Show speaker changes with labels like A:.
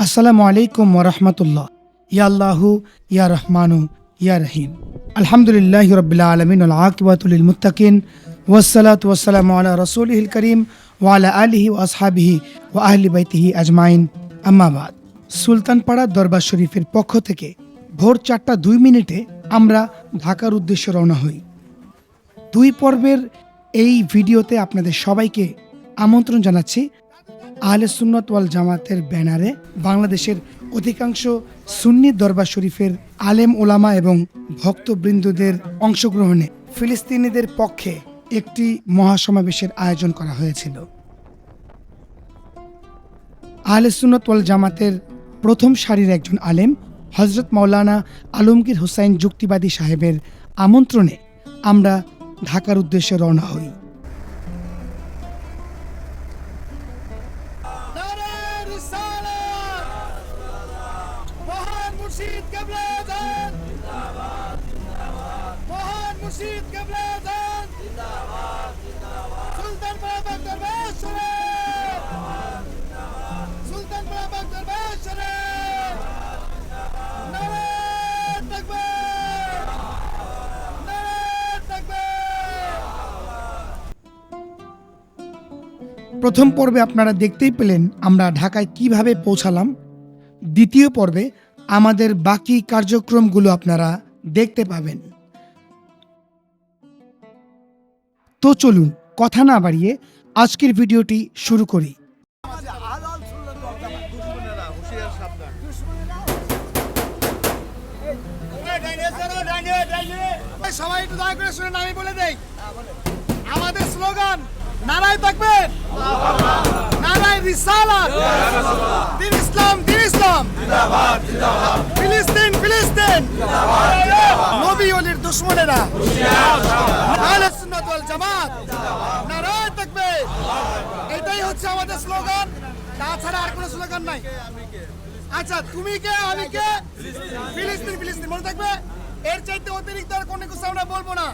A: আসসালামু আলাইকুম ওয়া রাহমাতুল্লাহ। ইয়া আল্লাহু ইয়া রহমানু ইয়া রহিম। আলহামদুলিল্লাহি রাব্বিল আলামিন ওয়াল আকিবাতু লিল মুত্তাকিন ওয়াসসালাতু ওয়াসসালামু আলা রাসূলিহিল কারীম ওয়া আলা আলিহি ওয়া আসহাবিহি ওয়া আহলি বাইতিহি আজমাইন। আম্মা বাদ। সুলতানপাড়া দরবার শরীফের পক্ষ থেকে ভোর 4টা 2 মিনিটে আমরা ঢাকার উদ্দেশ্যে রওনা হই। 2 পর্বের এই ভিডিওতে আপনাদের সবাইকে আমন্ত্রণ জানাচ্ছি আহলে সুন্নাত ওয়াল জামাতের ব্যানারে বাংলাদেশের অধিকাংশ সুন্নি দরবার শরীফের আলেম ওলামা এবং ভক্তবৃন্দদের অংশগ্রহণে ফিলিস্তিনিদের পক্ষে একটি মহাসমাবেশের আয়োজন করা হয়েছিল। আহলে সুন্নাত ওয়াল জামাতের প্রথম সারির একজন আলেম হযরত মাওলানা আলমগীর হোসাইন যুক্তিবাদী সাহেবের আমন্ত্রণে আমরা ঢাকার উদ্দেশ্যে রওনা হই। প্রথম পর্বে আপনারা দেখতেই পেলেন আমরা ঢাকায় কিভাবে পৌঁছালাম। দ্বিতীয় পর্বে আমাদের বাকি কার্যক্রমগুলো আপনারা দেখতে পাবেন। তো চলুন কথা না বাড়িয়ে আজকের ভিডিওটি শুরু করি।
B: সবাই একটু দয়া করে শুনে আমি বলে দেই, আমাদের স্লোগান নারায়ে তাকবীর, নারায়ে রিসালাত, দিন ইসলাম, দিন ইসলাম জিন্দাবাদ, জিন্দাবাদ, ফিলিস্তিন, ফিলিস্তিন জিন্দাবাদ, নবী ওলির দুশমনেরা হুঁশিয়ার, আহলে সুন্নাত ওয়াল জামাত জিন্দাবাদ, নারায়ে তাকবীর। এটাই হচ্ছে আমাদের স্লোগান, তাছাড়া আর কোনো স্লোগান নাই। আচ্ছা, তুমি কে আমি কে, ফিলিস্তিন, ফিলিস্তিন মনে থাকবে। এর চাইতে অতিরিক্ত আর কোনো কিছু আমরা বলবো না।